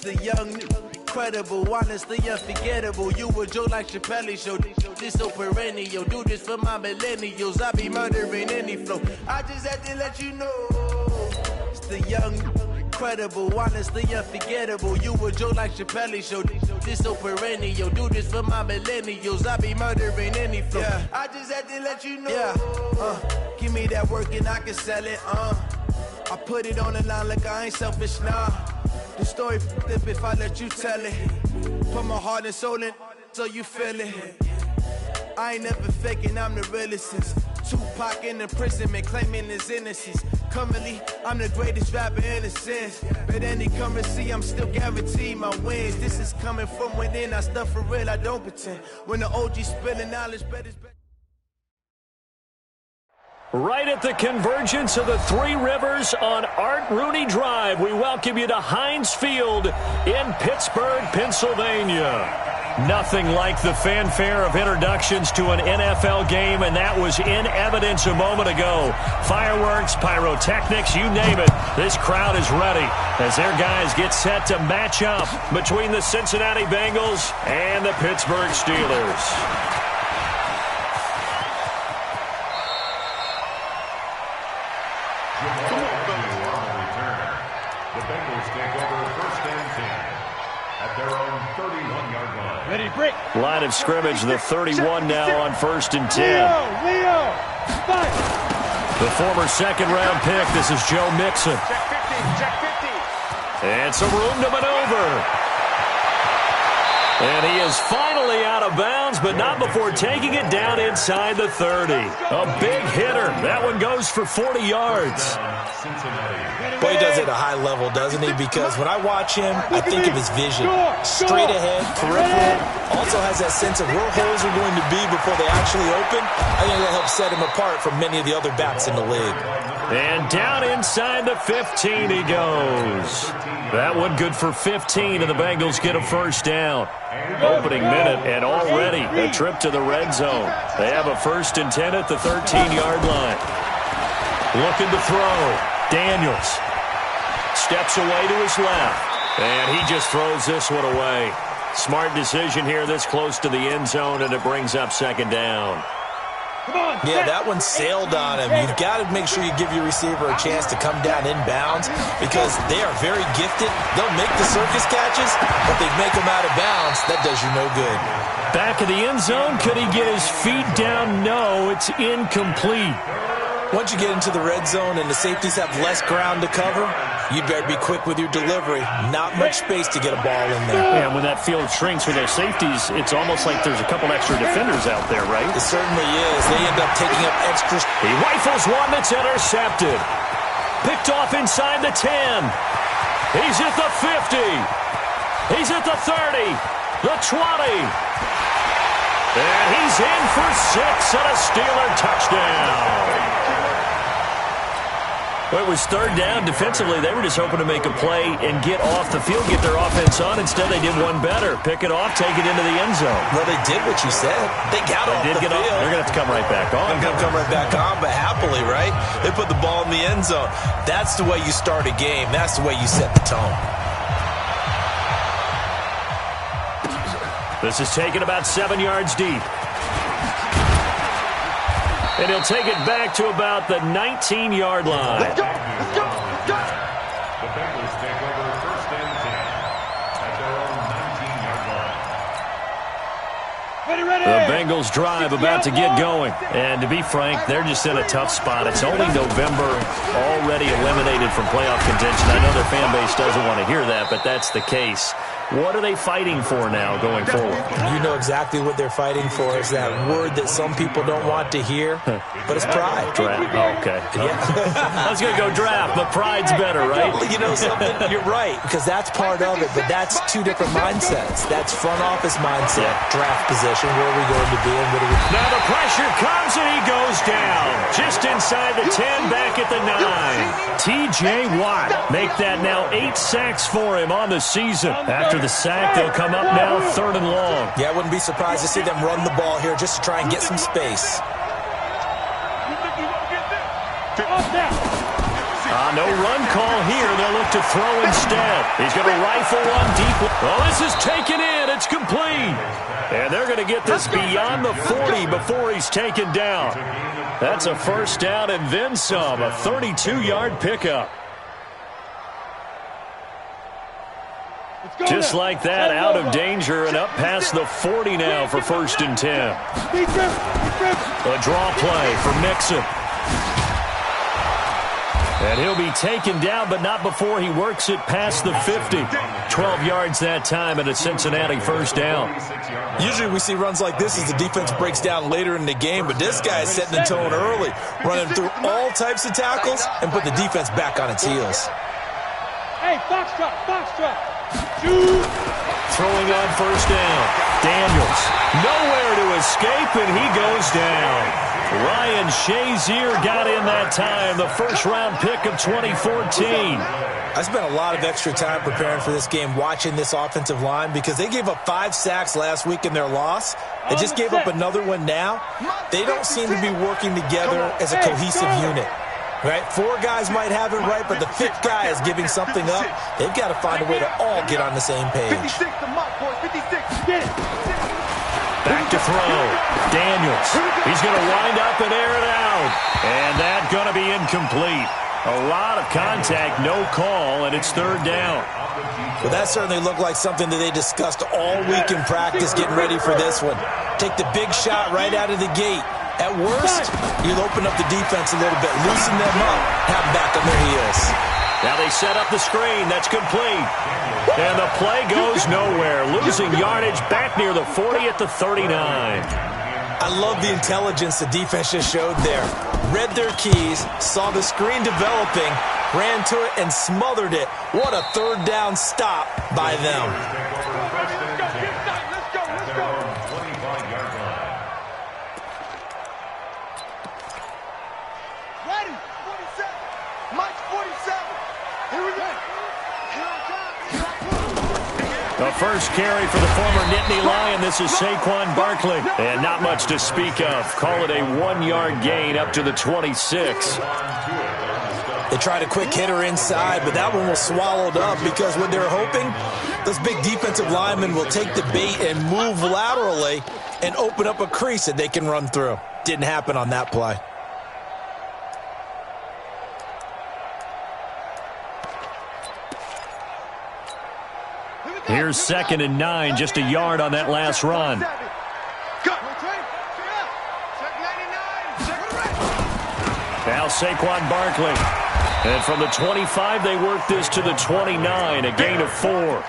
The young, incredible, honestly unforgettable. You a joke like Chappelle Show. This so perennial. Do this for my millennials. I be murdering any flow. I just had to let you know. It's the young, incredible, honestly unforgettable. You a joke like Chappelle Show. This so perennial. Do this for my millennials. I be murdering any flow. Yeah. I just had to let you know. Yeah. Give me that work and I can sell it. I put it on the line like I ain't selfish now. The story flip if I let you tell it. Put my heart and soul in so you feel it. I ain't never faking, I'm the realest since Tupac in imprisonment, claiming his innocence. Currently, I'm the greatest rapper in a sense. But any currency, I'm still guaranteed my wins. This is coming from within, I stuff for real, I don't pretend. When the OG spilling knowledge, bet it's better. Right at the convergence of the Three Rivers on Art Rooney Drive, we welcome you to Heinz Field in Pittsburgh, Pennsylvania. Nothing like the fanfare of introductions to an NFL game, and that was in evidence a moment ago. Fireworks, pyrotechnics, you name it. This crowd is ready as their guys get set to match up between the Cincinnati Bengals and the Pittsburgh Steelers. Line of scrimmage, the 31 now on 1st and 10. Leo, fight. The former second-round pick, this is Joe Mixon. Check 50. And some room to maneuver. And he is finally out of bounds, but not before taking it down inside the 30. A big hitter. That one goes for 40 yards. Boy, he does it at a high level, doesn't he? Because when I watch him, I think of his vision. Straight ahead, peripheral. Also has that sense of where holes are going to be before they actually open. I think that helps set him apart from many of the other backs in the league. And down inside the 15 he goes. That one good for 15, and the Bengals get a first down. Opening minute, and already a trip to the red zone. They have a 1st and 10 at the 13-yard line. Looking to throw. Daniels steps away to his left, and he just throws this one away. Smart decision here this close to the end zone, and it brings up 2nd down. Yeah, that one sailed on him. You've got to make sure you give your receiver a chance to come down inbounds because they are very gifted. They'll make the circus catches, but they make them out of bounds. That does you no good. Back of the end zone, could he get his feet down? No, it's incomplete. Once you get into the red zone and the safeties have less ground to cover, you better be quick with your delivery. Not much space to get a ball in there. Yeah, when that field shrinks with those safeties, it's almost like there's a couple extra defenders out there, right? It certainly is. They end up taking up extra. He rifles one that's intercepted. Picked off inside the 10. He's at the 50. He's at the 30. The 20. And he's in for 6 and a Steeler touchdown. Well, it was 3rd down. Defensively, they were just hoping to make a play and get off the field, get their offense on. Instead, they did one better. Pick it off, take it into the end zone. Well, they did what you said. They got off the field. They're going to have to come right back on. They're going to come right back on, but happily, right? They put the ball in the end zone. That's the way you start a game. That's the way you set the tone. This is taken about 7 yards deep. And he'll take it back to about the 19-yard line. Let's go. Let's go. Go. The Bengals take over 1st and 10 at their own 19-yard line. Ready. The Bengals drive about to get going. And to be frank, they're just in a tough spot. It's only November, already eliminated from playoff contention. I know their fan base doesn't want to hear that, but that's the case. What are they fighting for now going forward? You know exactly what they're fighting for. Is that word that some people don't want to hear, but it's pride. Draft. Oh, okay. Yeah. I was going to go draft, but pride's better, right? You know something? You're right, because that's part of it, but that's two different mindsets. That's front office mindset, draft position, where are we going to be, and what are we... Now the pressure comes, and he goes down. Just inside the 10, back at the 9. T.J. Watt make that now 8 sacks for him on the season. After the sack, they'll come up now 3rd and long. Yeah, I wouldn't be surprised to see them run the ball here just to try and get some space. No run call here. They'll look to throw instead. He's going to rifle one deep. Oh, this is taken in. It's complete. And they're going to get this beyond the 40 before he's taken down. That's a first down and then some. A 32-yard pickup. Just like that, out of danger and up past the 40 now for 1st and 10. A draw play for Mixon. And he'll be taken down, but not before he works it past the 50. 12 yards that time and a Cincinnati first down. Usually we see runs like this as the defense breaks down later in the game, but this guy is setting the tone early, running through all types of tackles and put the defense back on its heels. Hey, box drop. Throwing on first down. Daniels. Nowhere to escape, and he goes down. Ryan Shazier got in that time, the first-round pick of 2014. I spent a lot of extra time preparing for this game watching this offensive line because they gave up 5 sacks last week in their loss. They just gave up another one now. They don't seem to be working together as a cohesive unit. Right? 4 guys might have it right, but the 5th guy is giving something up. They've got to find a way to all get on the same page. Back to throw. Daniels. He's going to wind up and air it out. And that's going to be incomplete. A lot of contact, no call, and it's 3rd down. Well, that certainly looked like something that they discussed all week in practice getting ready for this one. Take the big shot right out of the gate. At worst, you'll open up the defense a little bit, loosen them up, have them back on their heels. Now they set up the screen. That's complete. And the play goes nowhere. Losing yardage back near the 40 at the 39. I love the intelligence the defense just showed there. Read their keys, saw the screen developing, ran to it, and smothered it. What a 3rd down stop by them. The first carry for the former Nittany Lion. This is Saquon Barkley. And not much to speak of. Call it a 1-yard gain up to the 26. They tried a quick hitter inside, but that one was swallowed up because what they're hoping, those big defensive linemen will take the bait and move laterally and open up a crease that they can run through. Didn't happen on that play. Here's 2nd and 9, just a yard on that last run. Now Saquon Barkley. And from the 25, they work this to the 29, a gain of 4.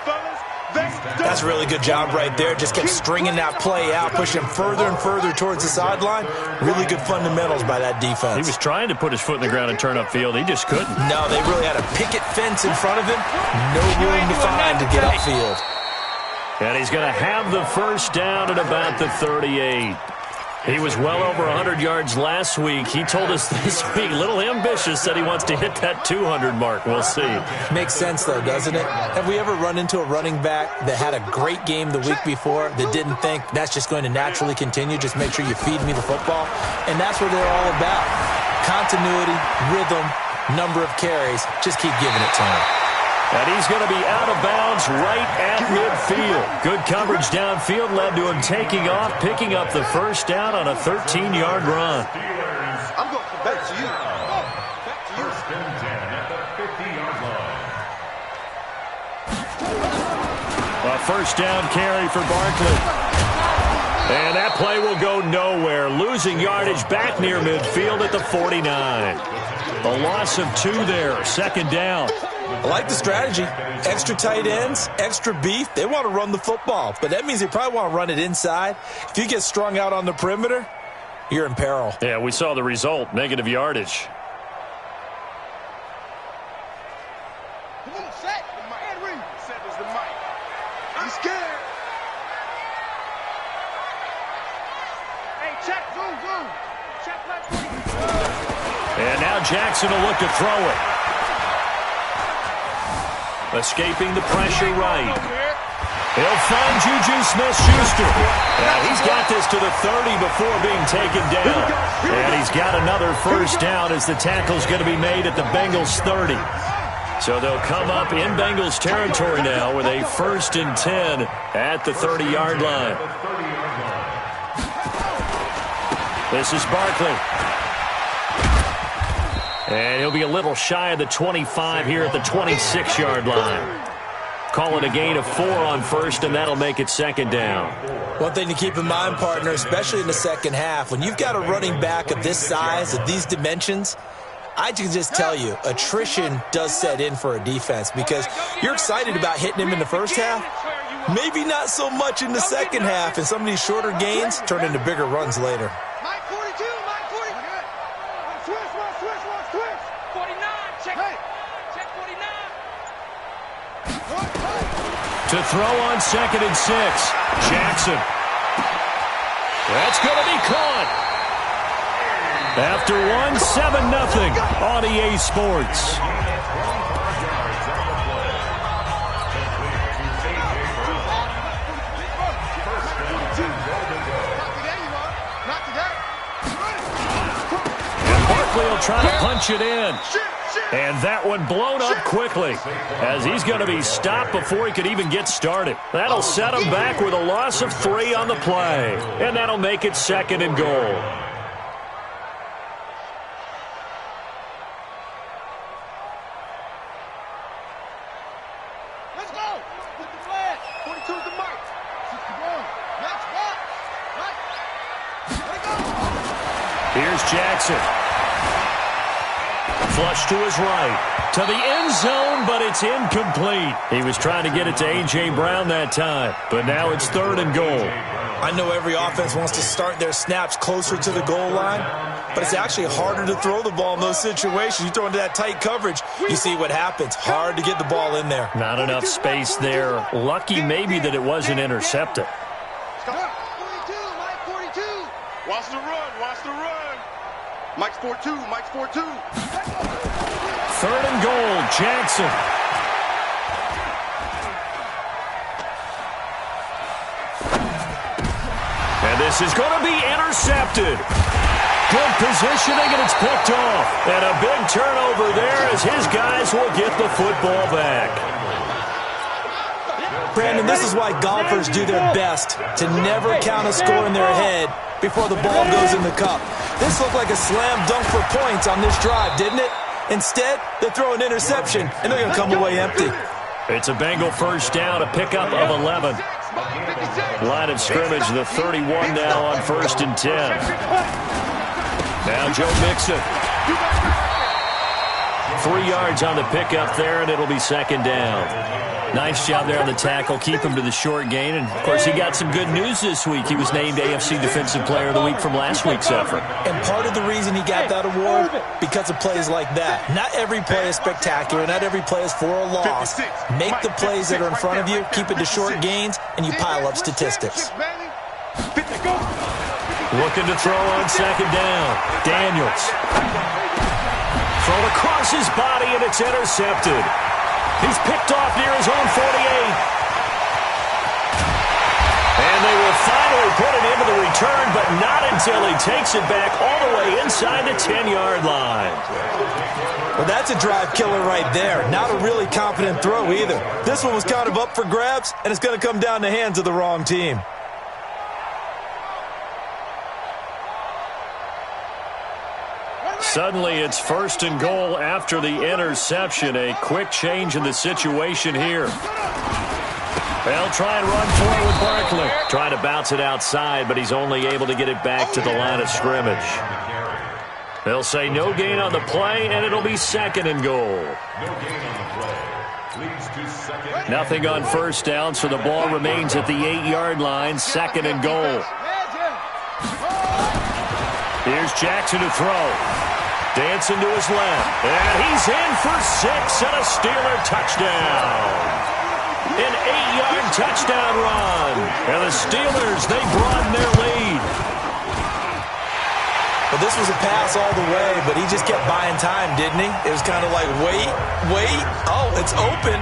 That's a really good job right there. Just kept stringing that play out, pushing further and further towards the sideline. Really good fundamentals by that defense. He was trying to put his foot in the ground and turn upfield. He just couldn't. No, they really had a picket fence in front of him. No room to find to get upfield. And he's going to have the first down at about the 38. He was well over 100 yards last week. He told us this week, a little ambitious, said he wants to hit that 200 mark. We'll see. Makes sense, though, doesn't it? Have we ever run into a running back that had a great game the week before that didn't think that's just going to naturally continue? Just make sure you feed me the football. And that's what they're all about. Continuity, rhythm, number of carries. Just keep giving it to him. And he's going to be out of bounds right at midfield. Good coverage downfield led to him taking off, picking up the first down on a 13-yard run. I'm going back to you. Back to you. 1st and 10 at the 50-yard line. A first down carry for Barkley. And that play will go nowhere. Losing yardage back near midfield at the 49. A loss of 2 there. 2nd down. I like the strategy. Extra tight ends, extra beef. They want to run the football, but that means they probably want to run it inside. If you get strung out on the perimeter, you're in peril. Yeah, we saw the result, negative yardage. He's scared. Hey, check, zoom. Check left. And now Jackson will look to throw it. Escaping the pressure right. He'll find Juju Smith-Schuster. And he's got this to the 30 before being taken down. And he's got another first down as the tackle's going to be made at the Bengals 30. So they'll come up in Bengals territory now with a 1st and 10 at the 30-yard line. This is Barkley. And he'll be a little shy of the 25 here at the 26-yard line. Call it a gain of 4 on first, and that'll make it 2nd down. One thing to keep in mind, partner, especially in the second half, when you've got a running back of this size, of these dimensions, I can just tell you, attrition does set in for a defense because you're excited about hitting him in the first half. Maybe not so much in the second half, and some of these shorter gains turn into bigger runs later. Mike 42, Mike 40. Switch. 49, check 49. To throw on 2nd and 6. Jackson. That's going to be caught. After 7-0 on EA Sports. And Barkley will try to punch it in. And that one blown up quickly as he's going to be stopped before he could even get started. That'll set him back with a loss of 3 on the play. And that'll make it 2nd and goal. Let's go. Put the flag. 42 is the mark. 61. Next back. Right. Let it go. Here's Jackson. Flush to his right. To the end zone, but it's incomplete. He was trying to get it to A.J. Brown that time, but now it's 3rd and goal. I know every offense wants to start their snaps closer to the goal line, but it's actually harder to throw the ball in those situations. You throw into that tight coverage, you see what happens. Hard to get the ball in there. Not enough space there. Lucky maybe that it wasn't intercepted. 42, Mike 42. Watch the run. Mike's 4-2, Mike's 4-2. 3rd and goal, Jackson. And this is going to be intercepted. Good positioning, and it's picked off. And a big turnover there as his guys will get the football back. Brandon, this is why golfers do their best to never count a score in their head before the ball goes in the cup. This looked like a slam dunk for points on this drive, didn't it? Instead, they throw an interception, and they're going to come away empty. It's a Bengal first down, a pickup of 11. Line of scrimmage, the 31 now on 1st and 10. Now Joe Mixon. 3 yards on the pickup there, and it'll be 2nd down. Nice job there on the tackle. Keep him to the short gain. And, of course, he got some good news this week. He was named AFC Defensive Player of the Week from last week's effort. And part of the reason he got that award, because of plays like that. Not every play is spectacular. Not every play is for a loss. Make the plays that are in front of you, keep it to short gains, and you pile up statistics. Looking to throw on 2nd down. Daniels. Thrown across his body, and it's intercepted. He's picked off near his own 48. And they will finally put it into the return, but not until he takes it back all the way inside the 10-yard line. Well, that's a drive killer right there. Not a really confident throw either. This one was kind of up for grabs, and it's going to come down the hands of the wrong team. Suddenly, it's 1st and goal after the interception. A quick change in the situation here. They'll try and run for it with Barkley. Trying to bounce it outside, but he's only able to get it back to the line of scrimmage. They'll say no gain on the play, and it'll be 2nd and goal. Nothing on 1st down, so the ball remains at the 8-yard line. 2nd and goal. Here's Jackson to throw. Dancing to his left. And he's in for 6 and a Steeler touchdown. An 8-yard touchdown run. And the Steelers, they broaden their lead. Well, this was a pass all the way, but he just kept buying time, didn't he? It was kind of like, wait. Oh, it's open.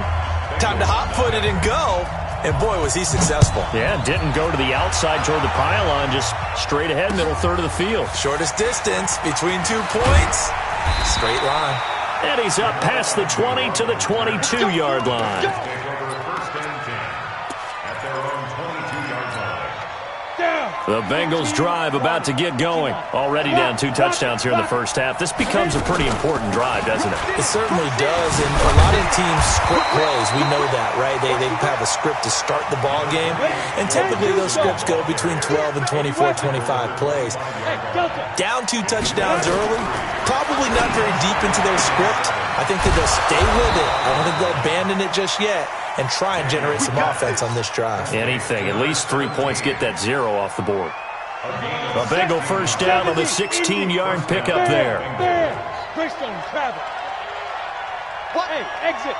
Time to hot-foot it and go. And boy, was he successful. Yeah, didn't go to the outside toward the pylon, just straight ahead, middle third of the field. Shortest distance between 2 points. Straight line. And he's up past the 20 to the 22-yard line. Take over first and 10 at their own 22-yard line. The Bengals drive about to get going. Already down 2 touchdowns here in the first half. This becomes a pretty important drive, doesn't it? It certainly does, and a lot of teams script plays. We know that, right? They have a script to start the ball game, and typically those scripts go between 12 and 24, 25 plays. Down 2 touchdowns early, probably not very deep into their script. I think that they'll stay with it. I don't think they'll abandon it just yet and try and generate some offense on this drive. Anything. At least 3 points, get that 0 off the board. A Bengal first down on the 16-yard pickup there. Greystone travel. Hey, exit.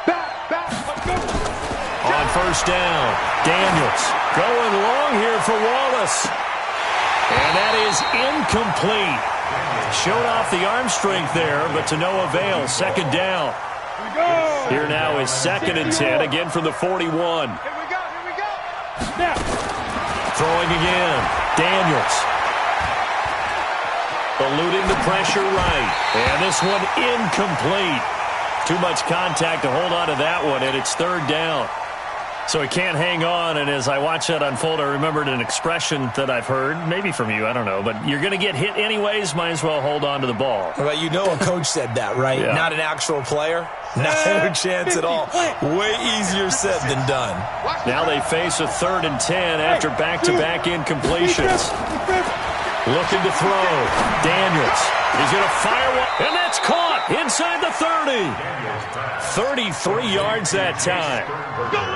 Back. On first down, Daniels going long here for Wallace. And that is incomplete. Showed off the arm strength there, but to no avail. Second down. Here now is 2nd and 10, again from the 41. Here we go. Now. Throwing again, Daniels. Eluding the pressure right. And this one incomplete. Too much contact to hold on to that one, and it's 3rd down. So he can't hang on, and as I watch that unfold, I remembered an expression that I've heard, maybe from you, I don't know, but you're going to get hit anyways, might as well hold on to the ball. Well, you know a coach said that, right? Yeah. Not an actual player. No chance at all. Way easier said than done. Now they face a 3rd and 10 after back-to-back incompletions. Looking to throw. Daniels. He's going to fire one, and that's caught inside the 30. 33 yards that time.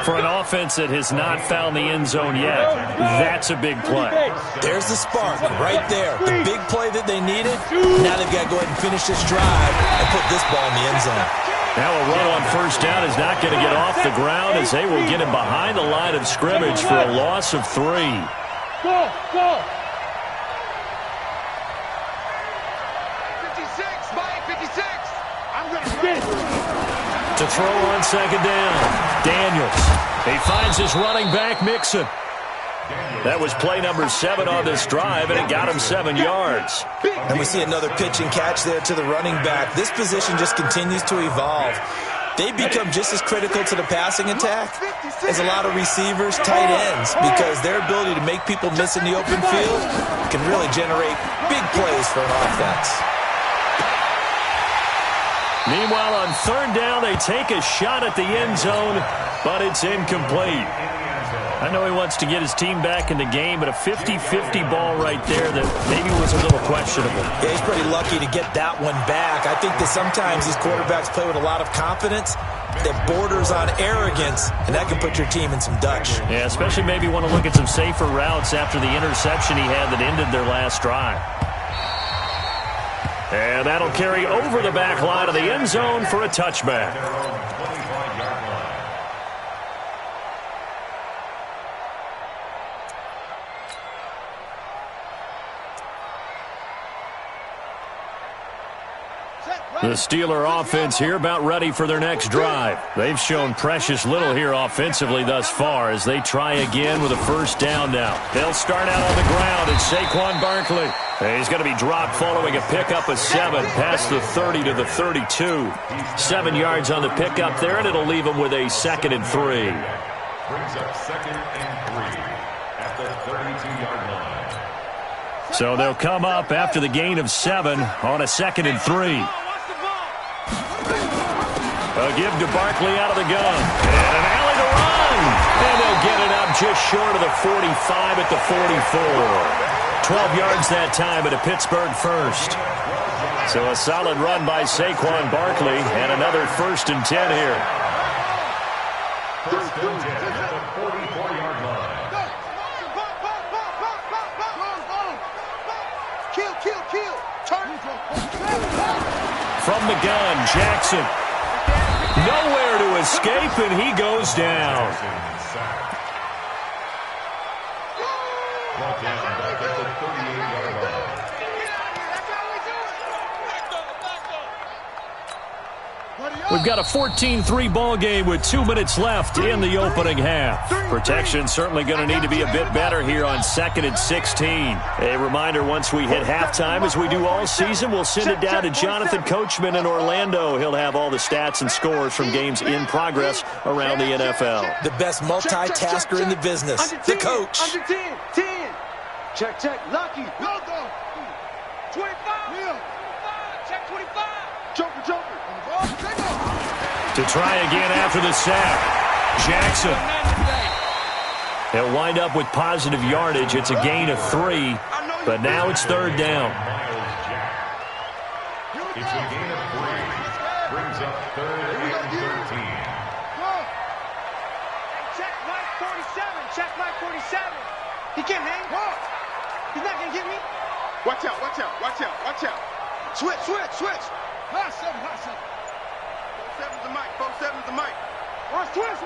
For an offense that has not found the end zone yet, that's a big play. There's the spark right there. The big play that they needed. Now they've got to go ahead and finish this drive and put this ball in the end zone. Now a run on first down is not going to get off the ground as they will get him behind the line of scrimmage for a loss of 3. Go. 56, Mike, 56. I'm going to Get it. To throw on second down, Daniels. He finds his running back, Mixon. That was play number 7 on this drive, and it got him 7 yards. And we see another pitch and catch there to the running back. This position just continues to evolve. They become just as critical to the passing attack as a lot of receivers, tight ends, because their ability to make people miss in the open field can really generate big plays for an offense. Meanwhile, on 3rd down, they take a shot at the end zone, but it's incomplete. I know he wants to get his team back in the game, but a 50-50 ball right there that maybe was a little questionable. Yeah, he's pretty lucky to get that one back. I think that sometimes these quarterbacks play with a lot of confidence that borders on arrogance, and that can put your team in some Dutch. Yeah, especially maybe want to look at some safer routes after the interception he had that ended their last drive. And that'll carry over the back line of the end zone for a touchback. The Steeler offense here about ready for their next drive. They've shown precious little here offensively thus far as they try again with a first down now. They'll start out on the ground. It's Saquon Barkley. He's going to be dropped following a pickup of 7 past the 30 to the 32. 7 yards on the pickup there, and it'll leave him with a 2nd and 3. Brings up 2nd and 3 at the 32-yard line. So they'll come up after the gain of 7 on a 2nd and 3. A give to Barkley out of the gun. And an alley to run. And they'll get it up just short of the 45 at the 44. 12 yards that time at a Pittsburgh first. So a solid run by Saquon Barkley and another 1st and 10 here. 1st and 10 at the 44-yard line. Kill. Turn. From the gun, Jackson. Nowhere to escape, and he goes down. Brought down back at the 38-yard line. We've got a 14-3 ball game with 2 minutes left in the opening half. Protection certainly going to need to be a bit better here on 2nd and 16. A reminder, once we hit halftime, as we do all season, we'll send it down to Jonathan Coachman in Orlando. He'll have all the stats and scores from games in progress around the NFL. The best multitasker in the business, the coach. Under 10, 10. Check, Lucky. No, go. 25. Yeah. Check 25. Joker. To try again after the sack, Jackson. He'll wind up with positive yardage. It's a gain of 3, but now it's 3rd down. It's a gain of 3. Brings up 3rd and 13. Check Mike 47. Check Mike 47. He can't hang. He's not going to get me. Watch out. Switch. Hot 7. 4-7's the mic. 4-7's the mic. Watch twist.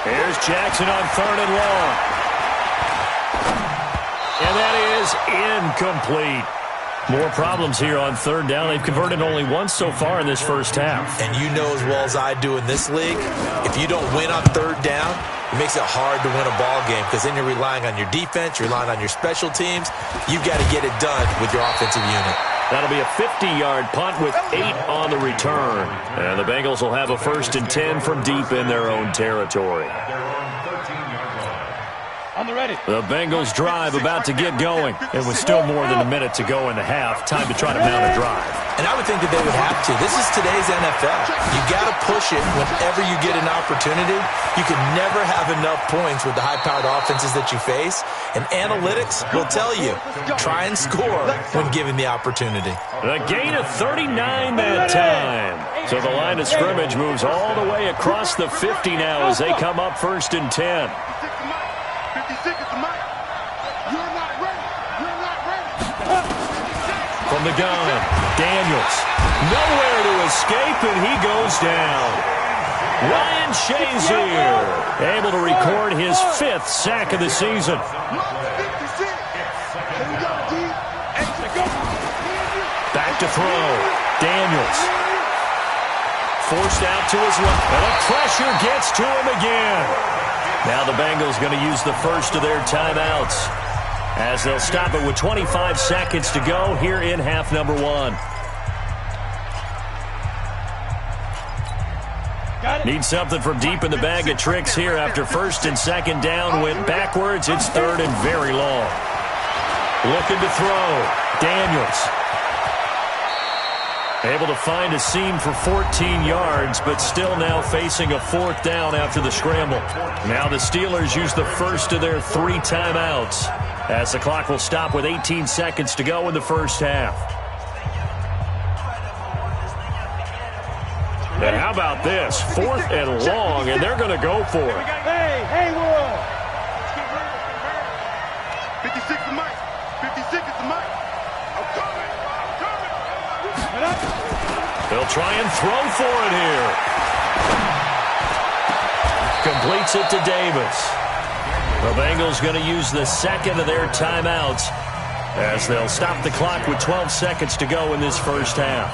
Here's Jackson on 3rd and long. And that is incomplete. More problems here on 3rd down. They've converted only once so far in this first half. And you know as well as I do in this league, if you don't win on 3rd down, it makes it hard to win a ball game because then you're relying on your defense, you're relying on your special teams. You've got to get it done with your offensive unit. That'll be a 50-yard punt with 8 on the return. And the Bengals will have a 1st and 10 from deep in their own territory. On the ready. The Bengals drive about to get going. And with still more than a minute to go in the half, time to try to mount a drive. And I would think that they would have to. This is today's NFL. You got to push it whenever you get an opportunity. You can never have enough points with the high-powered offenses that you face. And analytics will tell you, try and score when given the opportunity. The gain of 39 that time. So the line of scrimmage moves all the way across the 50 now as they come up 1st and 10. 56 is the mic. You're not ready. From the gun, Daniels. Nowhere to escape, and he goes down. Ryan Shazier able to record his 5th sack of the season. Back to throw. Daniels. Forced out to his left, and a pressure gets to him again. Now the Bengals going to use the first of their timeouts as they'll stop it with 25 seconds to go here in half number 1. Need something from deep in the bag of tricks here after 1st and 2nd down. Went backwards. It's 3rd and very long. Looking to throw. Daniels. Able to find a seam for 14 yards, but still now facing a 4th down after the scramble. Now the Steelers use the first of their 3 timeouts as the clock will stop with 18 seconds to go in the first half. And how about this? 4th and long, and they're going to go for it. Hey, Will. 56 is the mic. 56 is the mic. I'm coming. They'll try and throw for it here. Completes it to Davis. The Bengals going to use the 2nd of their timeouts as they'll stop the clock with 12 seconds to go in this first half.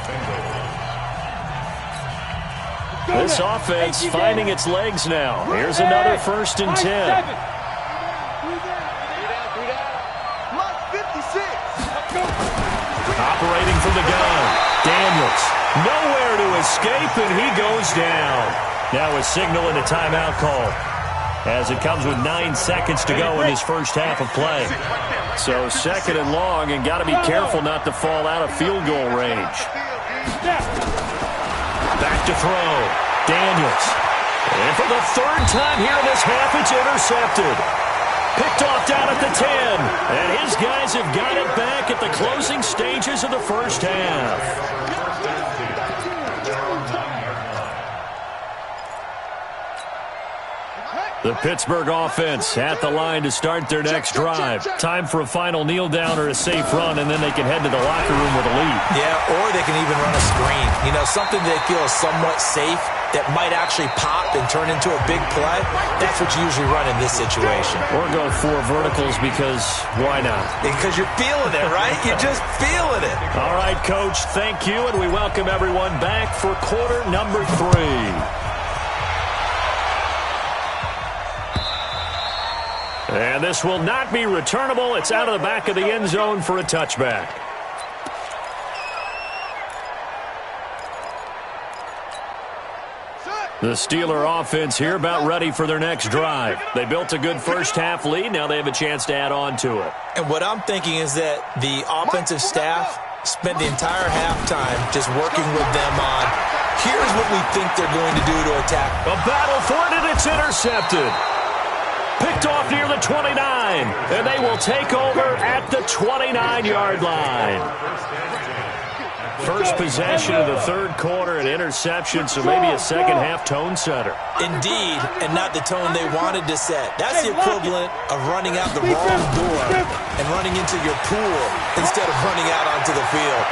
This offense finding its legs now. Here's another 1st and 10. Operating from the gun. Daniels. Nowhere to escape, and he goes down. Now a signal and a timeout call as it comes with 9 seconds to go in his first half of play. So 2nd and long, and got to be careful not to fall out of field goal range. Back to throw. Daniels. And for the 3rd time here in this half, it's intercepted. Picked off down at the 10. And his guys have got it back at the closing stages of the first half. The Pittsburgh offense at the line to start their next drive. Time for a final kneel down or a safe run, and then they can head to the locker room with a lead. Yeah, or they can even run a screen. You know, something they feel is somewhat safe that might actually pop and turn into a big play. That's what you usually run in this situation. Or go 4 verticals because why not? Because you're feeling it, right? You're just feeling it. All right, Coach, thank you, and we welcome everyone back for quarter number 3. And this will not be returnable. It's out of the back of the end zone for a touchback. The Steeler offense here about ready for their next drive. They built a good first-half lead. Now they have a chance to add on to it. And what I'm thinking is that the offensive staff spent the entire halftime just working with them on, here's what we think they're going to do to attack. A battle for it, and it's intercepted. Picked off near the 29, and they will take over at the 29-yard line. First possession of the third quarter, an interception, so maybe a second-half tone setter. Indeed, and not the tone they wanted to set. That's the equivalent of running out the wrong door and running into your pool instead of running out onto the field.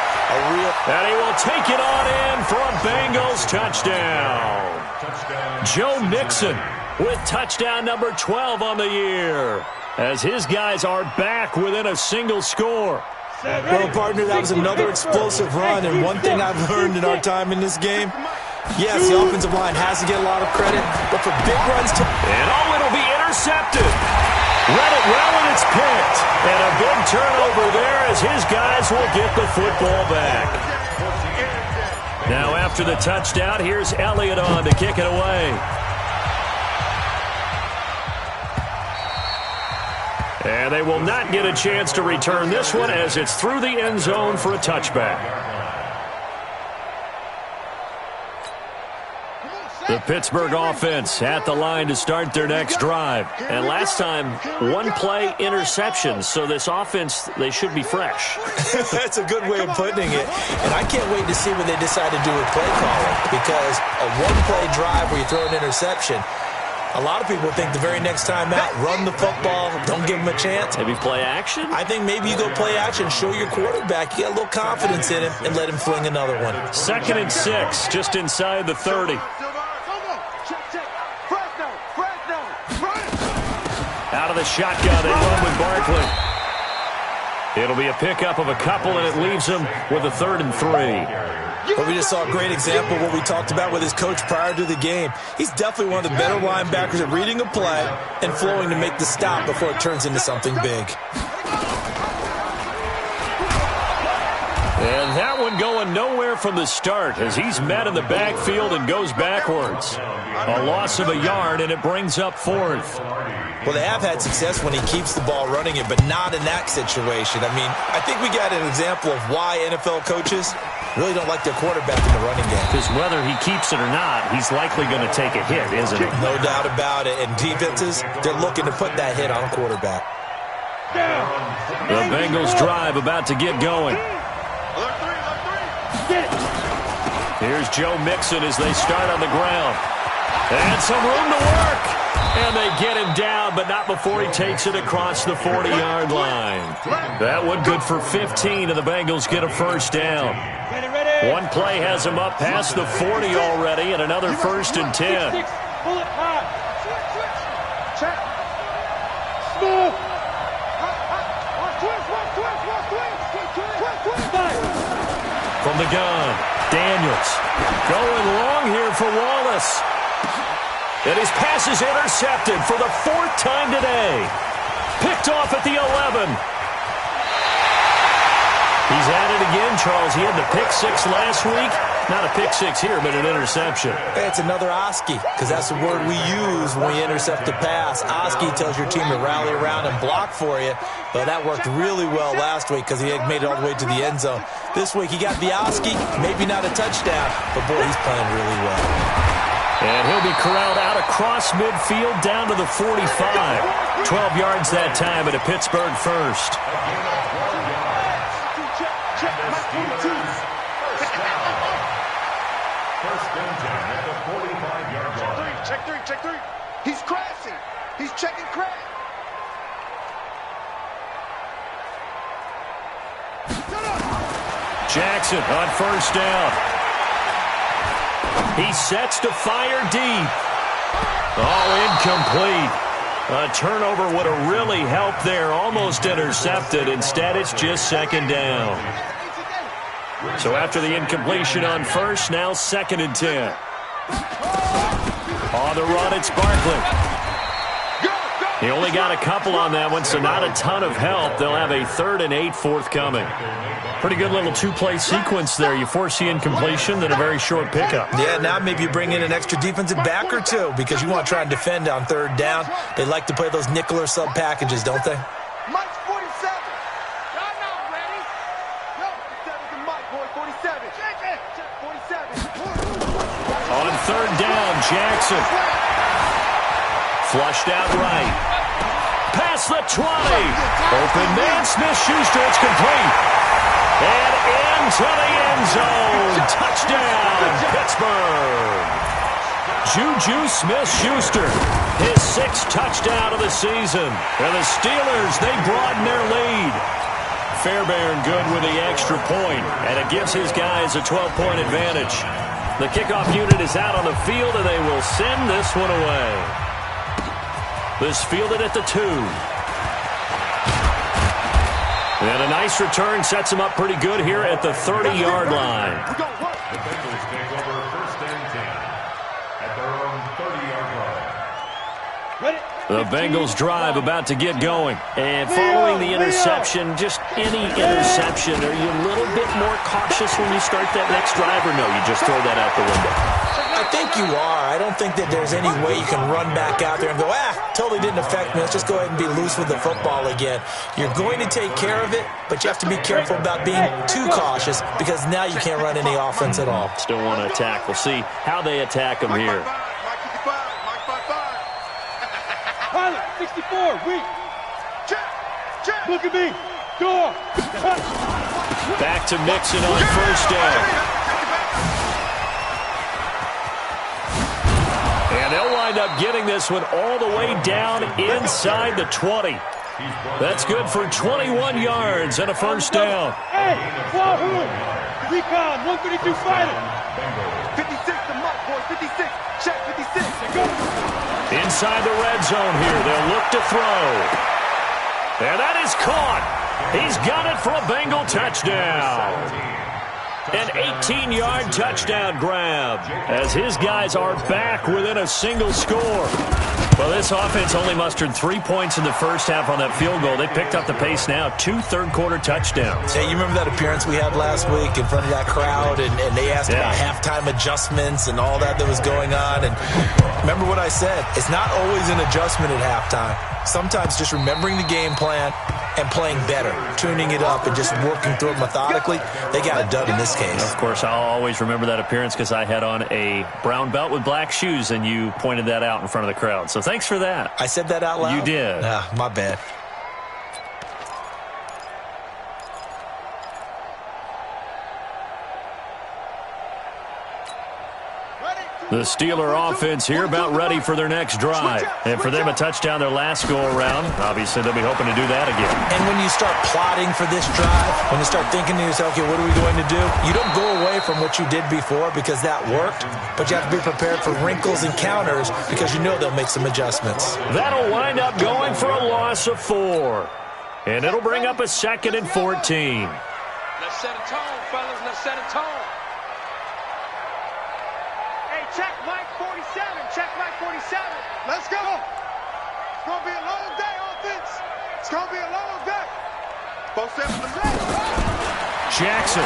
And he will take it on in for a Bengals touchdown. Joe Mixon with touchdown number 12 on the year, as his guys are back within a single score. Well, partner, that was another explosive run, and one thing I've learned in our time in this game, yes, the offensive line has to get a lot of credit, but for big runs to... And it'll be intercepted. Read it well, and it's picked. And a big turnover there as his guys will get the football back. Now after the touchdown, here's Elliott on to kick it away. And they will not get a chance to return this one as it's through the end zone for a touchback. The Pittsburgh offense at the line to start their next drive. And last time, 1-play interception. So this offense, they should be fresh. That's a good way of putting it. And I can't wait to see what they decide to do with play calling. Because a 1-play drive where you throw an interception, a lot of people think the very next time out, run the football, don't give them a chance. Maybe play action? I think maybe you go play action, show your quarterback, you got a little confidence in him, and let him fling another one. 2nd and 6, just inside the 30. Out of the shotgun, they run with Barkley. It'll be a pickup of a couple, and it leaves them with a 3rd and 3. But we just saw a great example of what we talked about with his coach prior to the game. He's definitely one of the better linebackers at reading a play and flowing to make the stop before it turns into something big. And that one going nowhere from the start as he's met in the backfield and goes backwards. A loss of a yard, and it brings up 4th. Well, they have had success when he keeps the ball running it, but not in that situation. I mean, I think we got an example of why NFL coaches really don't like their quarterback in the running game. Because whether he keeps it or not, he's likely going to take a hit, isn't he? No doubt about it. And defenses, they're looking to put that hit on a quarterback. The Bengals drive about to get going. Here's Joe Mixon as they start on the ground. And some room to work. And they get him down, but not before he takes it across the 40-yard line. That one good for 15, and the Bengals get a first down. One play has him up past the 40 already, and another 1st and 10. From the gun, Daniels going long here for Wallace. And his pass is intercepted for the 4th time today. Picked off at the 11. He's at it again, Charles. He had the pick 6 last week. Not a pick 6 here, but an interception. Hey, it's another Oski, because that's the word we use when we intercept a pass. Oski tells your team to rally around and block for you. But that worked really well last week because he had made it all the way to the end zone. This week he got the Oski, maybe not a touchdown, but boy, he's playing really well. And he'll be corralled out across midfield down to the 45. 12 yards that time at a Pittsburgh first. First and 10 at the 45-yard line. Check three. He's crashing. He's checking crash. Jackson on first down. He sets to fire deep. Oh, incomplete. A turnover would have really helped there. Almost intercepted. Instead, it's just second down. So after the incompletion on first, now 2nd and 10. On the run, it's Barkley. He only got a couple on that one, so not a ton of help. They'll have a 3rd and 8 forthcoming. Pretty good little two-play sequence there. You force the incompletion, then a very short pickup. Yeah, now maybe you bring in an extra defensive back or two because you want to try and defend on 3rd down. They like to play those nickel or sub packages, don't they? Mike's 47. Y'all not ready. Yo, 47 to Mike, boy, 47. Check 47. On 3rd down, Jackson. Flushed out right. Past the 20. Open man, Smith-Schuster. It's complete. And into the end zone. Touchdown, Pittsburgh. Juju Smith-Schuster, his 6th touchdown of the season. And the Steelers, they broaden their lead. Fairbairn good with the extra point, and it gives his guys a 12-point advantage. The kickoff unit is out on the field, and they will send this one away. This fielded at the 2. And a nice return sets him up pretty good here at the 30-yard line. The Bengals take over 1st and 10 at their own 30-yard line. Ready? The Bengals drive about to get going. And following the interception, just any interception, are you a little bit more cautious when you start that next drive, or no, you just throw that out the window? I think you are. I don't think that there's any way you can run back out there and go, totally didn't affect me. Let's just go ahead and be loose with the football again. You're going to take care of it, but you have to be careful about being too cautious because now you can't run any offense at all. Still want to attack. We'll see how they attack him here. Mike 55. Mike 55. Pilot, 64, weak. Check. Look at me. Go on. Back to Mixon on first down. And they'll wind up getting this one all the way down inside the 20. That's good for 21 yards and a first down. Hey, Wahoo! Recon, 132 fighter. 56 to Mike, boy, 56. Check 56. Go. Inside the red zone here, they'll look to throw. And that is caught. He's got it for a Bengal touchdown. An 18-yard touchdown grab as his guys are back within a single score. Well, this offense only mustered 3 points in the first half on that field goal. They picked up the pace now, 2 third-quarter touchdowns. Hey, you remember that appearance we had last week in front of that crowd, and they asked about halftime adjustments and all that was going on. And remember what I said, it's not always an adjustment at halftime. Sometimes just remembering the game plan and playing better, tuning it up and just working through it methodically. They got a dub in this case. Of course, I'll always remember that appearance because I had on a brown belt with black shoes, and you pointed that out in front of the crowd. So thanks for that. I said that out loud? You did. My bad. The Steeler offense here about ready for their next drive. And for them, a touchdown their last go-around. Obviously, they'll be hoping to do that again. And when you start plotting for this drive, when you start thinking to yourself, okay, what are we going to do? You don't go away from what you did before because that worked, but you have to be prepared for wrinkles and counters because you know they'll make some adjustments. That'll wind up going for a loss of 4. And it'll bring up a 2nd and 14. Let's set a tone, fellas. Let's set a tone. Check Mike 47. Check Mike 47. Let's go. It's going to be a long day, offense. It's going to be a long day. Both sides of the Jackson.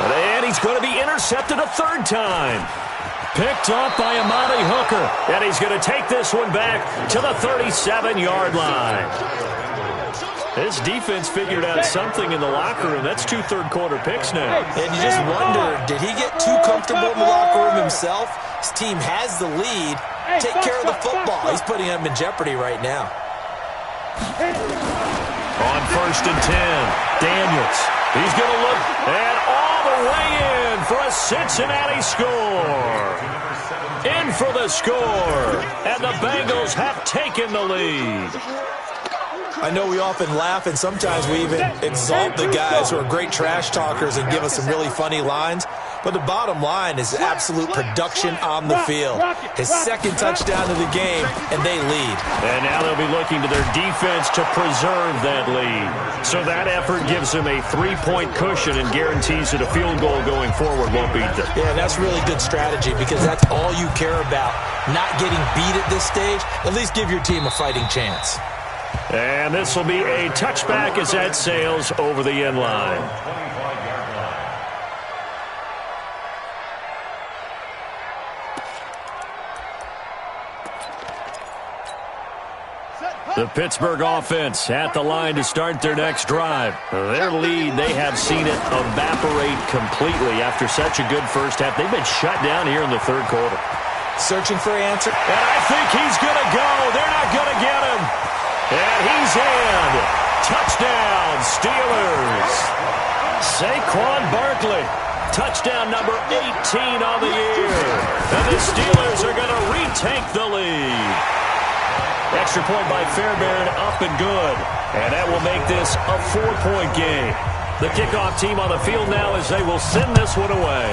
And he's going to be intercepted a 3rd time. Picked up by Amani Hooker. And he's going to take this one back to the 37-yard line. This defense figured out something in the locker room. That's 2 third-quarter picks now. And you just wonder, did he get too comfortable in the locker room himself? His team has the lead. Take care of the football. He's putting him in jeopardy right now. On 1st and 10, Daniels. He's going to look, and all the way in for a Cincinnati score. In for the score, and the Bengals have taken the lead. I know we often laugh, and sometimes we even exalt the guys who are great trash talkers and give us some really funny lines. But the bottom line is absolute production on the field. His second touchdown of the game, and they lead. And now they'll be looking to their defense to preserve that lead. So that effort gives them a 3-point cushion and guarantees that a field goal going forward won't beat them. Yeah, that's really good strategy because that's all you care about. Not getting beat at this stage, at least give your team a fighting chance. And this will be a touchback as that sails over the end line. The Pittsburgh offense at the line to start their next drive. Their lead, they have seen it evaporate completely after such a good first half. They've been shut down here in the third quarter. Searching for an answer. And I think he's going to go. They're not going to get him. And he's in. Touchdown, Steelers. Saquon Barkley. Touchdown number 18 on the year. And the Steelers are going to retake the lead. Extra point by Fairbairn, up and good. And that will make this a 4-point game. The kickoff team on the field now as they will send this one away.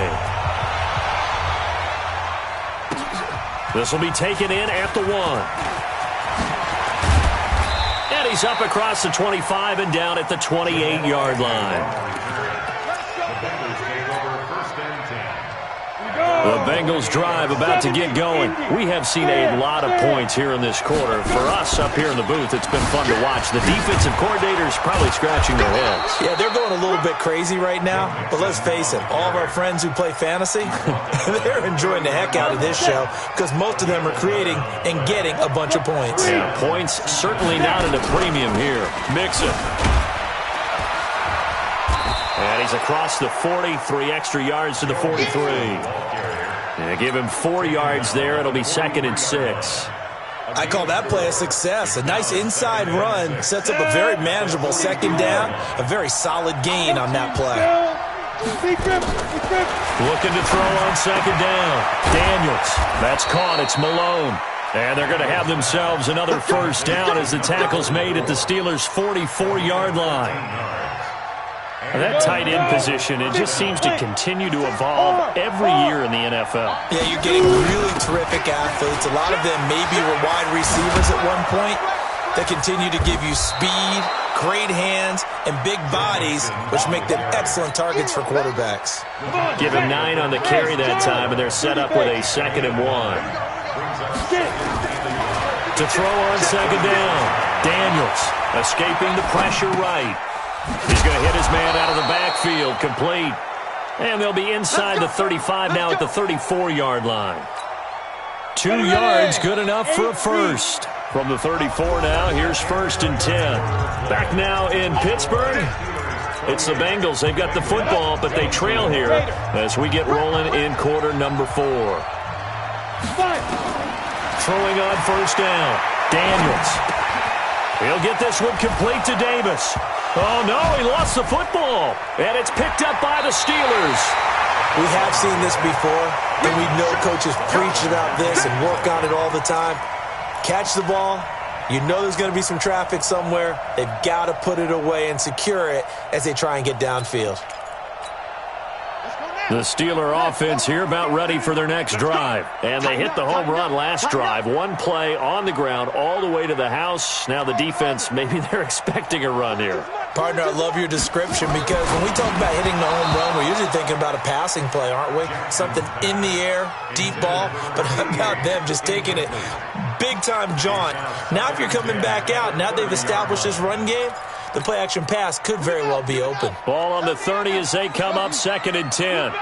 This will be taken in at the 1. And he's up across the 25 and down at the 28-yard line. The Bengals drive about to get going. We have seen a lot of points here in this quarter. For us up here in the booth, it's been fun to watch. The defensive coordinators probably scratching their heads. Yeah, they're going a little bit crazy right now. But let's face it, all of our friends who play fantasy, they're enjoying the heck out of this show because most of them are creating and getting a bunch of points. Yeah, points certainly not at a premium here. Mixon. And he's across the 40, 3 extra yards to the 43. And give him 4 yards there. It'll be 2nd and 6. I call that play a success. A nice inside run sets up a very manageable second down. A very solid gain on that play. Looking to throw on second down. Daniels. That's caught. It's Malone. And they're going to have themselves another first down as the tackle's made at the Steelers' 44-yard line. And that tight end position, it just seems to continue to evolve every year in the NFL. Yeah, you're getting really terrific athletes. A lot of them maybe were wide receivers at one point that continue to give you speed, great hands, and big bodies, which make them excellent targets for quarterbacks. Give him 9 on the carry that time, and they're set up with a 2nd and 1. To throw on second down, Daniels escaping the pressure right. He's going to hit his man out of the backfield, complete. And they'll be inside the 35 now at the 34-yard line. 2 yards, good enough for a first. From the 34 now, here's 1st and 10. Back now in Pittsburgh. It's the Bengals. They've got the football, but they trail here as we get rolling in quarter number 4. Throwing on first down, Daniels. He'll get this one complete to Davis. Oh, no, he lost the football. And it's picked up by the Steelers. We have seen this before, and we know coaches preach about this and work on it all the time. Catch the ball. You know there's going to be some traffic somewhere. They've got to put it away and secure it as they try and get downfield. The Steeler offense here about ready for their next drive. And they hit the home run last drive. One play on the ground all the way to the house. Now the defense, maybe they're expecting a run here. Partner, I love your description because when we talk about hitting the home run, we're usually thinking about a passing play, aren't we? Something in the air, deep ball. But how about them just taking it big-time jaunt? Now if you're coming back out, now they've established this run game, the play-action pass could very well be open. Ball on the 30 as they come up 2nd and 10.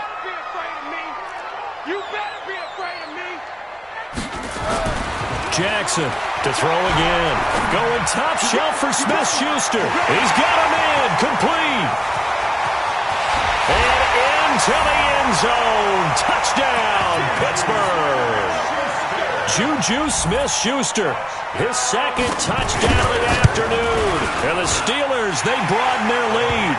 Jackson to throw again. Going top shelf for Smith-Schuster. He's got him in. Complete. And into the end zone. Touchdown, Pittsburgh. Juju Smith-Schuster. His 2nd touchdown of the afternoon. And the Steelers, they broaden their lead.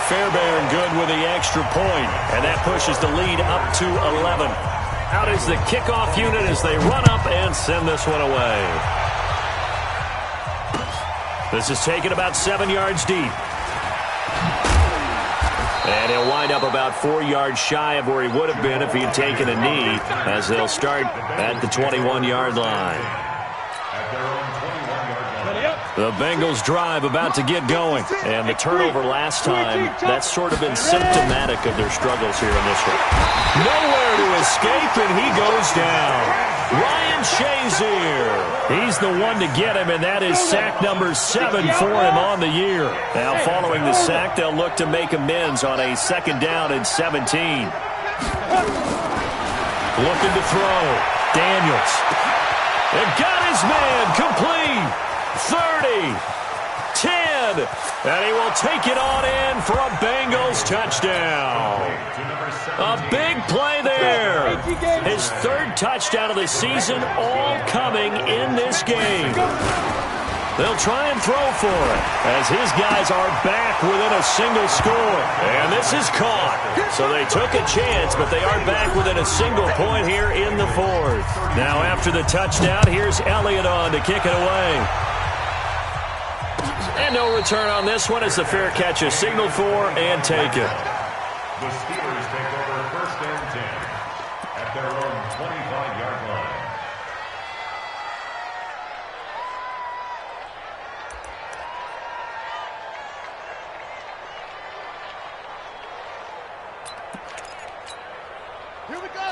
Fairbairn good with the extra point, and that pushes the lead up to 11. Out is the kickoff unit as they run up and send this one away. This is taken about 7 yards deep. And he'll wind up about 4 yards shy of where he would have been if he had taken a knee, as they'll start at the 21-yard line. The Bengals drive about to get going. And the turnover last time, that's sort of been symptomatic of their struggles here in this one. Nowhere to escape, and he goes down. Ryan Shazier. He's the one to get him, and that is sack number 7 for him on the year. Now, following the sack, they'll look to make amends on a 2nd down and 17. Looking to throw. Daniels. And got his man complete. 30, 10, and he will take it on in for a Bengals touchdown. A big play there. His 3rd touchdown of the season, all coming in this game. They'll try and throw for it as his guys are back within a single score. And this is caught. So they took a chance, but they are back within a single point here in the 4th. Now after the touchdown, here's Elliott on to kick it away. And no return on this one as the fair catch is signaled for and taken. The Steelers take over 1st and 10 at their own 25-yard line.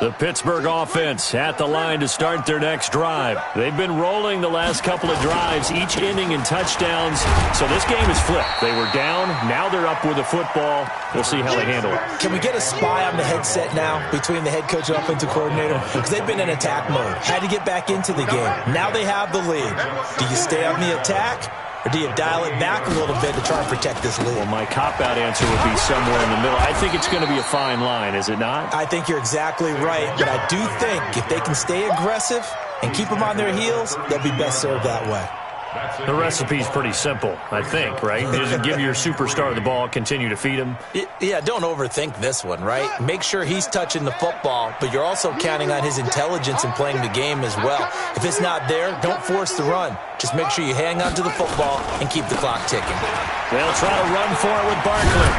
The Pittsburgh offense at the line to start their next drive. They've been rolling the last couple of drives, each ending in touchdowns. So this game is flipped. They were down. Now they're up with the football. We'll see how they handle it. Can we get a spy on the headset now between the head coach and offensive coordinator? Because they've been in attack mode. Had to get back into the game. Now they have the lead. Do you stay on the attack? Or do you dial it back a little bit to try and protect this lead? Well, my cop-out answer would be somewhere in the middle. I think it's going to be a fine line, is it not? I think you're exactly right, but I do think if they can stay aggressive and keep them on their heels, they'll be best served that way. The recipe's pretty simple, I think, right? Just give your superstar the ball, continue to feed him. Yeah, don't overthink this one, right? Make sure he's touching the football, but you're also counting on his intelligence in playing the game as well. If it's not there, don't force the run. Just make sure you hang on to the football and keep the clock ticking. They'll try to run for it with Barkley.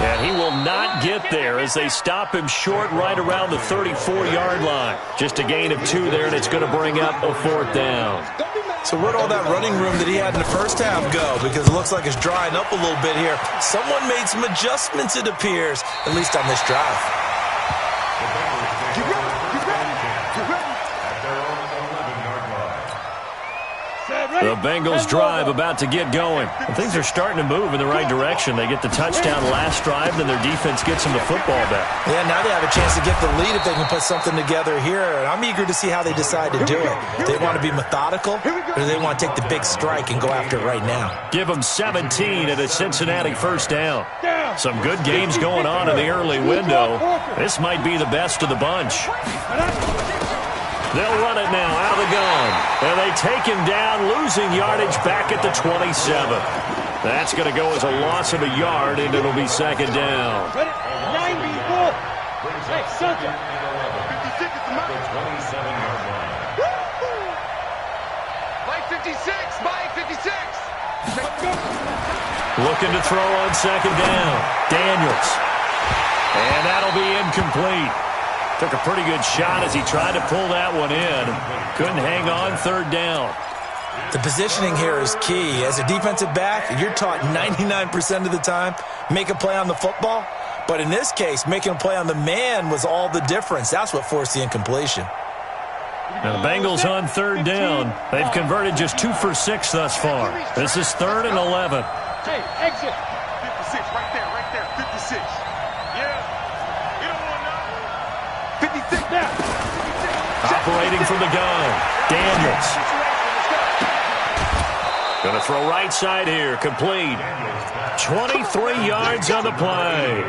And he will not get there as they stop him short right around the 34-yard line. Just a gain of 2 there, and it's going to bring up a 4th down. So where'd all that running room that he had in the first half go? Because it looks like it's drying up a little bit here. Someone made some adjustments, it appears, at least on this drive. The Bengals drive about to get going. Things are starting to move in the right direction. They get the touchdown last drive, then their defense gets them the football back. Yeah, now they have a chance to get the lead if they can put something together here. And I'm eager to see how they decide to do it. Do they want to be methodical, or do they want to take the big strike and go after it right now? Give them 17 at a Cincinnati 1st down. Some good games going on in the early window. This might be the best of the bunch. They'll run it now out of the gun. And they take him down, losing yardage back at the 27. That's going to go as a loss of a yard, and it'll be 2nd down. 94. Hey, Sucker. 56 is the mark. 27-yard line. Mike 56. Mike 56. Looking to throw on 2nd down. Daniels. And that'll be incomplete. Took a pretty good shot as he tried to pull that one in. Couldn't hang on 3rd down. The positioning here is key. As a defensive back, you're taught 99% of the time, make a play on the football. But in this case, making a play on the man was all the difference. That's what forced the incompletion. Now the Bengals on 3rd down. They've converted just 2 for 6 thus far. This is 3rd and 11. Hey, exit. 56, right there, 56. Yeah. You don't want to know. 56 now. 56. Operating from the gun. Daniels. Going to throw right side here. Complete. 23 yards on the play.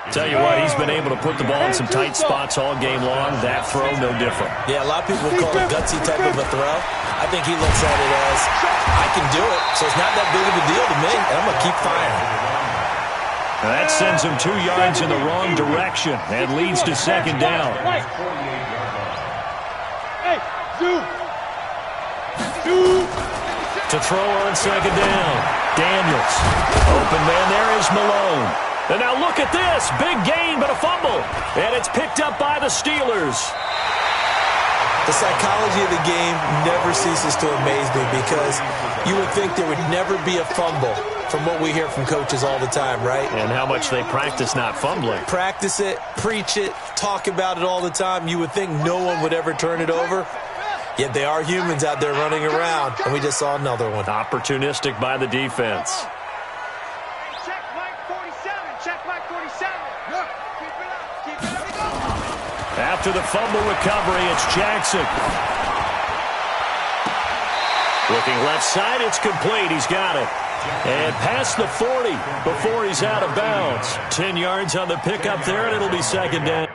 Tell you what, he's been able to put the ball in some tight spots all game long. That throw, no different. Yeah, a lot of people call it a gutsy type of a throw. I think he looks at it as, I can do it, so it's not that big of a deal to me, and I'm going to keep firing. That sends him 2 yards in the wrong direction and leads to second down. To throw on second down, Daniels. Open man there is Malone. And now look at this. Big gain, but a fumble. And it's picked up by the Steelers. The psychology of the game never ceases to amaze me because you would think there would never be a fumble from what we hear from coaches all the time, right? And how much they practice not fumbling. Practice it, preach it, talk about it all the time. You would think no one would ever turn it over. Yet they are humans out there running around, and we just saw another one. Opportunistic by the defense. Check Mike 47. Check Mike 47. Look, keep it up. Keep it up. After the fumble recovery, it's Jackson. Looking left side, it's complete. He's got it. And past the 40 before he's out of bounds. 10 yards on the pickup there, and it'll be second down.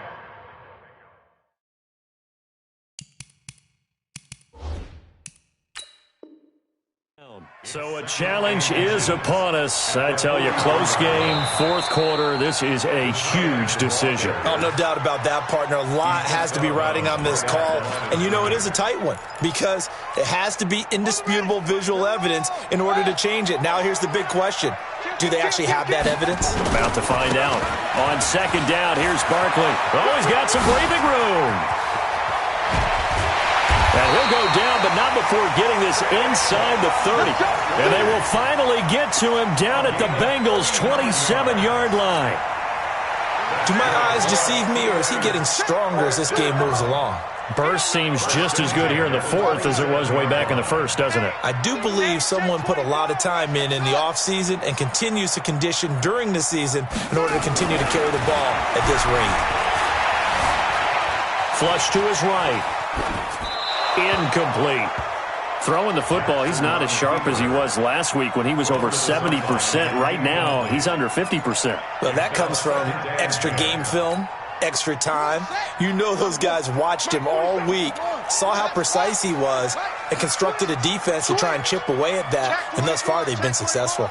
So a challenge is upon us. I tell you, close game, fourth quarter. This is a huge decision. Oh, no doubt about that, partner. A lot has to be riding on this call. And you know it is a tight one because it has to be indisputable visual evidence in order to change it. Now here's the big question. Do they actually have that evidence? About to find out. On second down, here's Barkley. Oh, he's got some breathing room. And he'll go down, but not before getting this inside the 30. And they will finally get to him down at the Bengals' 27-yard line. Do my eyes deceive me, or is he getting stronger as this game moves along? Burst seems just as good here in the fourth as it was way back in the first, doesn't it? I do believe someone put a lot of time in the offseason and continues to condition during the season in order to continue to carry the ball at this rate. Flush to his right. Incomplete. Throwing the football, he's not as sharp as he was last week when he was over 70%. Right now, he's under 50%. Well, that comes from extra game film, extra time. You know those guys watched him all week, saw how precise he was, and constructed a defense to try and chip away at that. And thus far, they've been successful.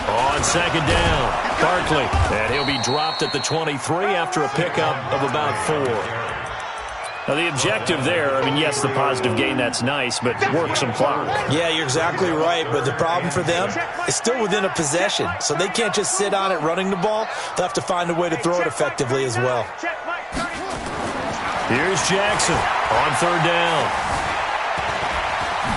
On second down, Barkley. And he'll be dropped at the 23 after a pickup of about 4. Now, the objective there, I mean, yes, the positive gain, that's nice, but work some clock. Yeah, you're exactly right, but the problem for them is still within a possession, so they can't just sit on it running the ball. They'll have to find a way to throw it effectively as well. Here's Jackson on third down.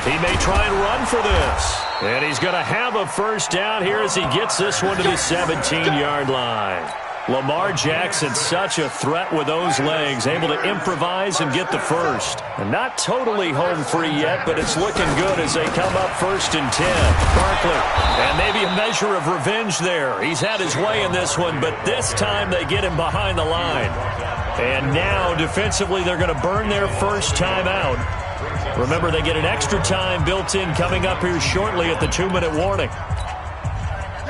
He may try and run for this, and he's going to have a first down here as he gets this one to the 17-yard line. Lamar Jackson, such a threat with those legs, able to improvise and get the first. And not totally home free yet, but it's looking good as they come up 1st and 10. Barkley, and maybe a measure of revenge there. He's had his way in this one, but this time they get him behind the line. And now, defensively, they're going to burn their first timeout. Remember, they get an extra time built in coming up here shortly at the 2-minute warning.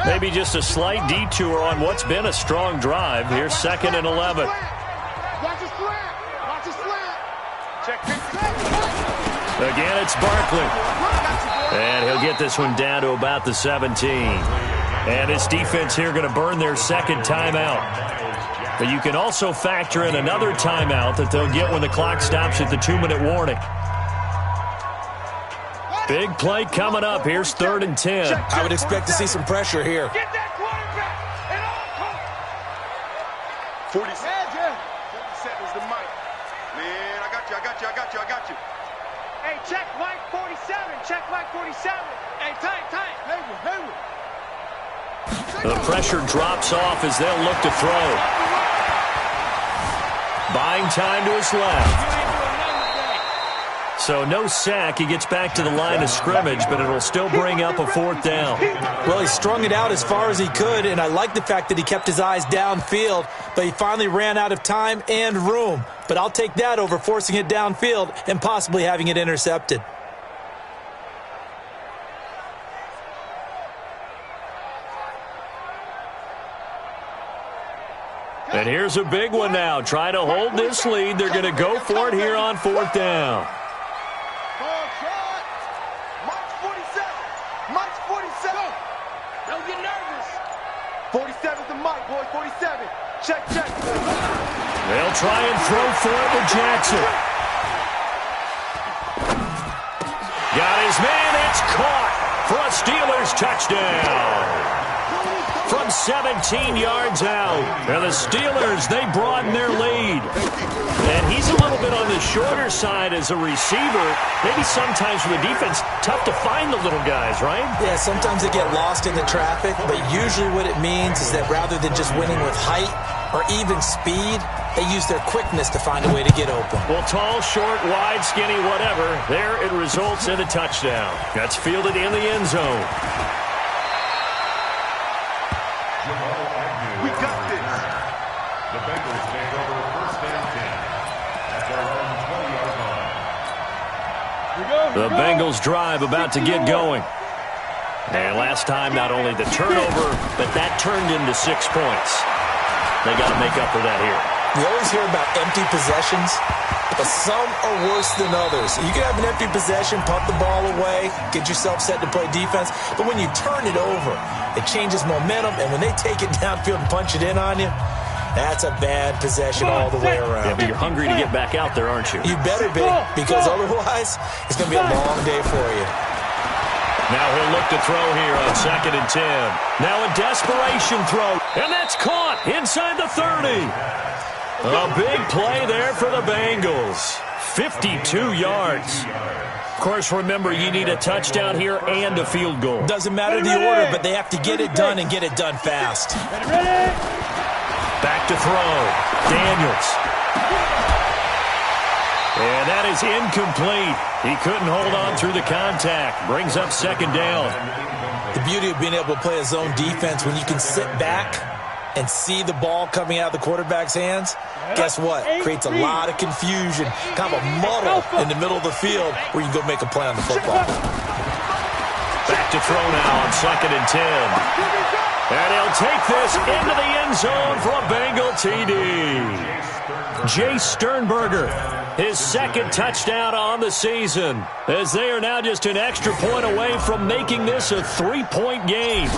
Maybe just a slight detour on what's been a strong drive. Here's 2nd and 11. Again, it's Barkley. And he'll get this one down to about the 17. And his defense here going to burn their second timeout. But you can also factor in another timeout that they'll get when the clock stops at the 2-minute warning. Big play coming up. Here's 3rd and 10. I would expect to see some pressure here. Get that quarterback at all costs. 40 seconds is the mic. Man, I got you. Hey, check Mike 47. Check Mike 47. Hey, tight. Hayward. The pressure drops off as they'll look to throw. Buying time to his left. So no sack. He gets back to the line of scrimmage, but it'll still bring up a 4th down. Well, he strung it out as far as he could, and I like the fact that he kept his eyes downfield, but he finally ran out of time and room. But I'll take that over forcing it downfield and possibly having it intercepted. And here's a big one now. Trying to hold this lead. They're going to go for it here on 4th down. Don't get nervous. 47's the mic, boys. 47. Check. They'll try and throw for it with Jackson. Got his man. It's caught for a Steelers touchdown. From 17 yards out. And the Steelers, they broaden their lead. And he's a little bit on the shorter side as a receiver. Maybe sometimes for the defense, tough to find the little guys, right? Yeah, sometimes they get lost in the traffic, but usually what it means is that rather than just winning with height or even speed, they use their quickness to find a way to get open. Well, tall, short, wide, skinny, whatever, there it results in a touchdown. That's fielded in the end zone. We got this. The Bengals take over first and 10 at their own 20-yard line. The Bengals drive about to get going. And last time, not only the turnover, but that turned into 6 points. They got to make up for that here. You always hear about empty possessions, but some are worse than others. You can have an empty possession, pump the ball away, get yourself set to play defense, but when you turn it over, it changes momentum, and when they take it downfield and punch it in on you, that's a bad possession all the way around. Yeah, but you're hungry to get back out there, aren't you? You better be, because otherwise, it's going to be a long day for you. Now he'll look to throw here on 2nd and 10. Now a desperation throw, and that's caught inside the 30. A big play there for the Bengals. 52 yards. Of course, remember, you need a touchdown here and a field goal. Doesn't matter the order, but they have to get it done and get it done fast. Back to throw. Daniels. And that is incomplete. He couldn't hold on through the contact. Brings up 2nd down. The beauty of being able to play a zone defense when you can sit back and see the ball coming out of the quarterback's hands, guess what? Creates a lot of confusion, kind of a muddle in the middle of the field where you go make a play on the football. Back to throw now on 2nd and 10. And he'll take this into the end zone for a Bengal TD. Jay Sternberger, his 2nd touchdown on the season, as they are now just an extra point away from making this a 3-point game.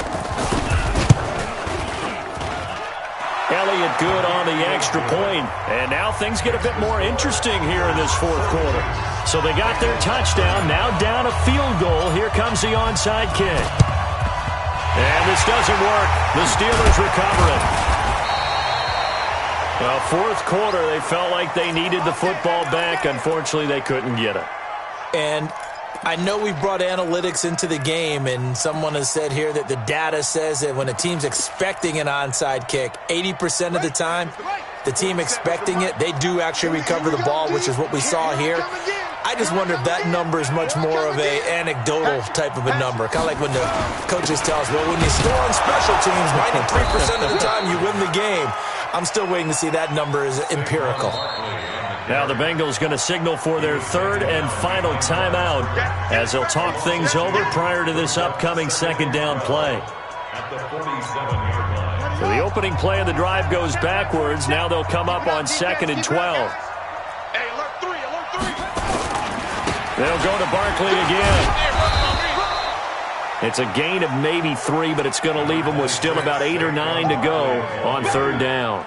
Elliott good on the extra point, and now things get a bit more interesting here in this 4th quarter. So they got their touchdown, now down a field goal. Here comes the onside kick. And this doesn't work. The Steelers recover it. Well, 4th quarter, they felt like they needed the football back. Unfortunately, they couldn't get it. And I know we brought analytics into the game, and someone has said here that the data says that when a team's expecting an onside kick, 80% of the time, the team expecting it, they do actually recover the ball, which is what we saw here. I just wonder if that number is much more of an anecdotal type of a number. Kind of like when the coaches tell us, well, when you score on special teams, 93% of the time you win the game. I'm still waiting to see that number is empirical. Now the Bengals going to signal for their 3rd and final timeout as they'll talk things over prior to this upcoming 2nd down play. So the opening play of the drive goes backwards. Now they'll come up on 2nd and 12. Hey, alert 3, alert 3. They'll go to Barkley again. It's a gain of maybe 3, but it's going to leave them with still about 8 or 9 to go on 3rd down.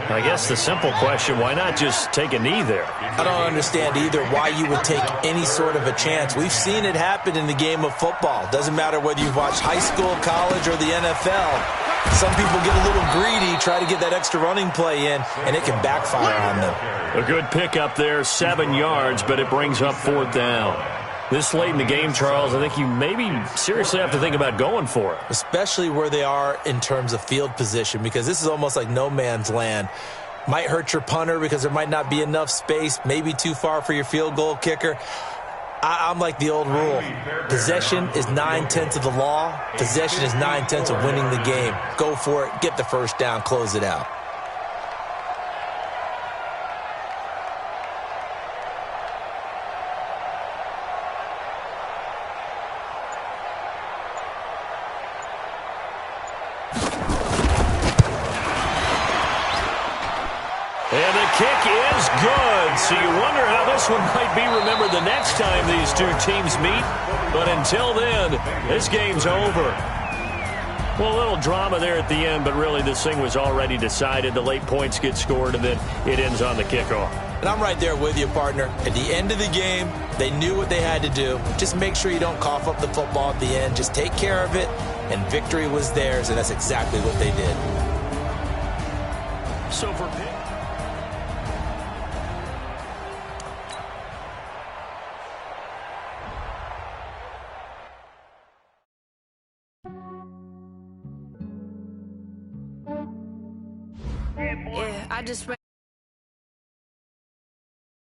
I guess the simple question, why not just take a knee there? I don't understand either why you would take any sort of a chance. We've seen it happen in the game of football. Doesn't matter whether you've watched high school, college, or the NFL. Some people get a little greedy, try to get that extra running play in, and it can backfire on them. A good pickup there, 7 yards, but it brings up 4th down. This late in the game, Charles, I think you maybe seriously have to think about going for it. Especially where they are in terms of field position, because this is almost like no man's land. Might hurt your punter because there might not be enough space, maybe too far for your field goal kicker. I'm like the old rule. Possession is 9/10 of the law. Possession is 9/10 of winning the game. Go for it, get the 1st down, close it out. And the kick is good. So you wonder how this one might be remembered the next time these two teams meet. But until then, this game's over. Well, a little drama there at the end, but really this thing was already decided. The late points get scored, and then it ends on the kickoff. And I'm right there with you, partner. At the end of the game, they knew what they had to do. Just make sure you don't cough up the football at the end. Just take care of it, and victory was theirs, and that's exactly what they did. So for Pitt. Yeah, I just ran